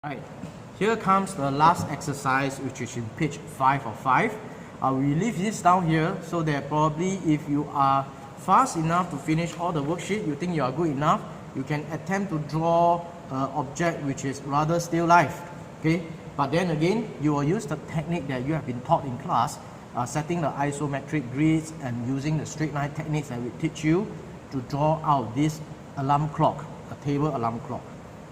Right, here comes the last exercise, which is in page 5 of 5. We leave this down here so that probably if you are fast enough to finish all the worksheet, you think you are good enough, you can attempt to draw an object which is rather still life. Okay, but then again, you will use the technique that you have been taught in class, setting the isometric grids and using the straight line techniques that we teach you to draw out this alarm clock, a table alarm clock.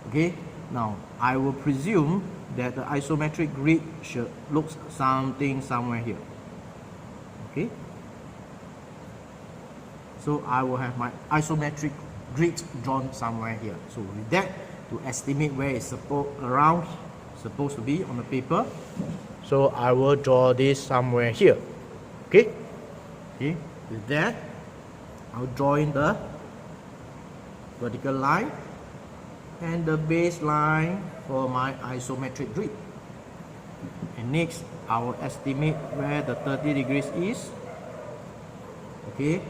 Okay, now I will presume that the isometric grid should look something somewhere here. Okay, so I will have my isometric grid drawn somewhere here. So with that, to estimate where it's supposed to be on the paper, so I will draw this somewhere here. Okay, with that, I'll draw in the vertical line and the baseline for my isometric grid. And next, I will estimate where the 30 degrees is. Okay,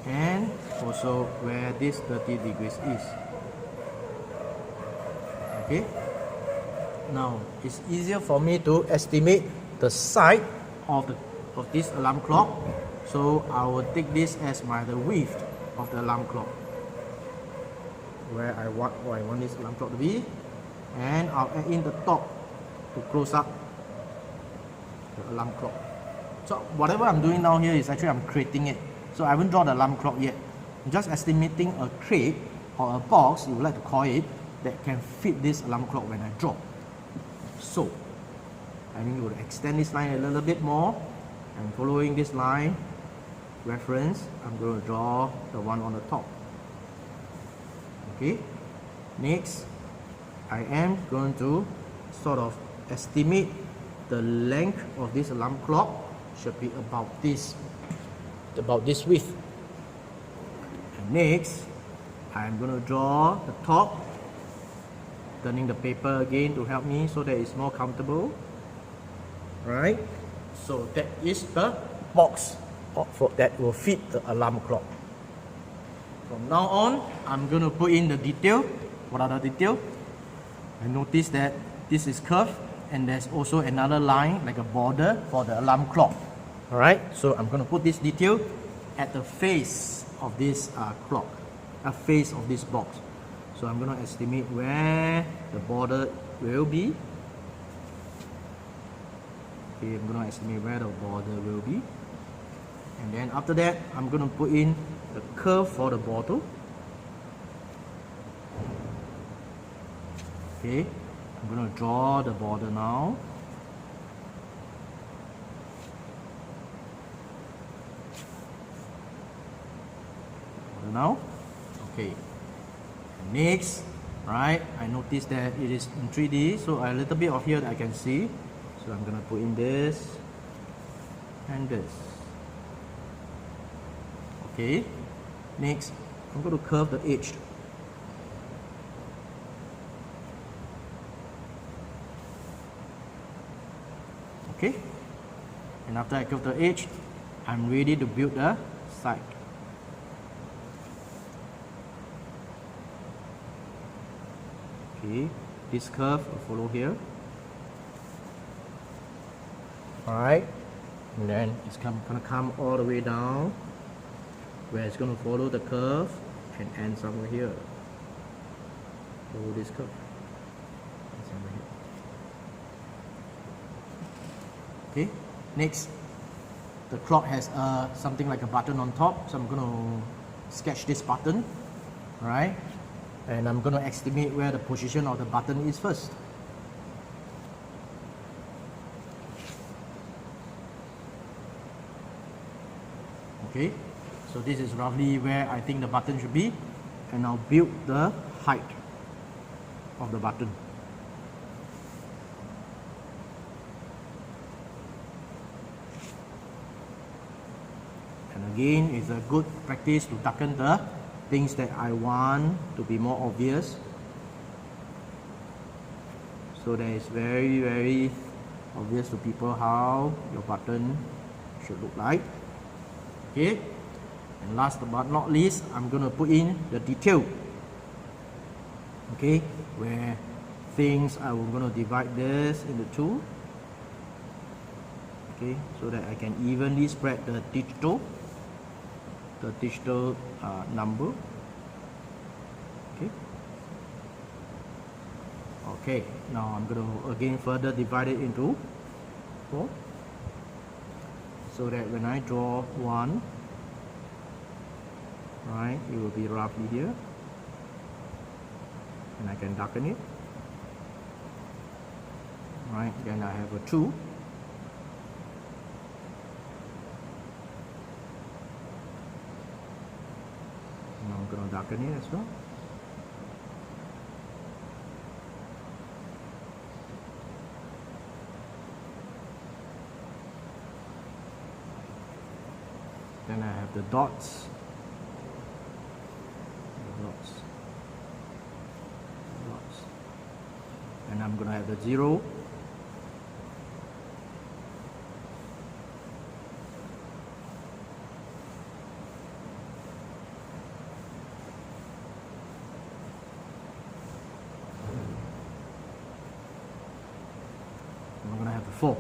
and also where this 30 degrees is. Okay, now it's easier for me to estimate the side of this alarm clock, so I will take this as the width of the alarm clock, where I want this alarm clock to be, and I'll add in the top to close up the alarm clock. So whatever I'm doing down here is actually I'm creating it. So I haven't drawn the alarm clock yet. I'm just estimating a crate or a box, you would like to call it, that can fit this alarm clock when I draw. So I'm going to extend this line a little bit more, and following this line reference, I'm going to draw the one on the top. Okay, next I am going to sort of estimate the length of this alarm clock should be about this width. And next, I'm going to draw the top, turning the paper again to help me so that it's more comfortable. Right, so that is the box that will fit the alarm clock. From now on, I'm going to put in the detail. What are the details? I notice that this is curved and there's also another line like a border for the alarm clock. Alright, so I'm going to put this detail at the face of this clock, a face of this box. So I'm going to estimate where the border will be. Okay, I'm going to estimate where the border will be. And then after that, I'm going to put in the curve for the bottle. Okay, I'm going to draw the border now. Okay. Next, right, I noticed that it is in 3D, so a little bit of here that I can see. So I'm going to put in this and this. Okay, next I'm going to curve the edge. Okay, and after I curve the edge, I'm ready to build the side. Okay, this curve will follow here. Alright, and then it's going to come all the way down, where it's going to follow the curve and end somewhere here. Follow this curve. And somewhere here. Okay, next, the clock has something like a button on top, so I'm going to sketch this button. Alright, and I'm going to estimate where the position of the button is first. Okay, so this is roughly where I think the button should be, and I'll build the height of the button. And again, it's a good practice to darken the things that I want to be more obvious, so that it's very, very obvious to people how your button should look like. Okay, and last but not least, I'm going to put in the detail. Okay, where think I'm going to divide this into 2. Okay, so that I can evenly spread the digital number. Okay. Okay, now I'm going to again further divide it into 4, so that when I draw 1, right, it will be roughly here, and I can darken it. Right, then I have a 2. Now I'm going to darken it as well. Then I have the dots. And I'm going to have the 0. I'm going to have the 4.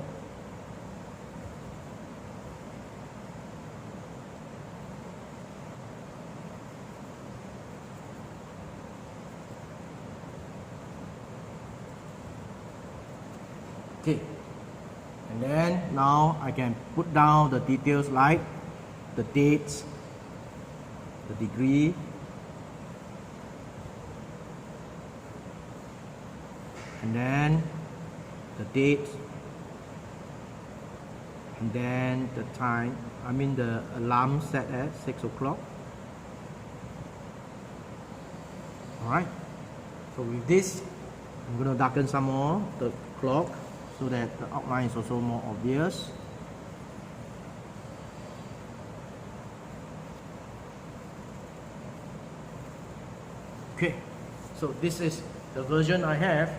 Okay, and then now I can put down the details like the dates, the degree, and then the date, and then the time, I mean the alarm set at 6 o'clock. Alright, so with this, I'm going to darken some more the clock, so that the outline is also more obvious. Okay, so this is the version I have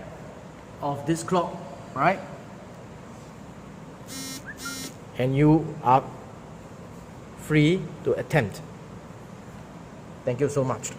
of this clock, right? And you are free to attempt. Thank you so much.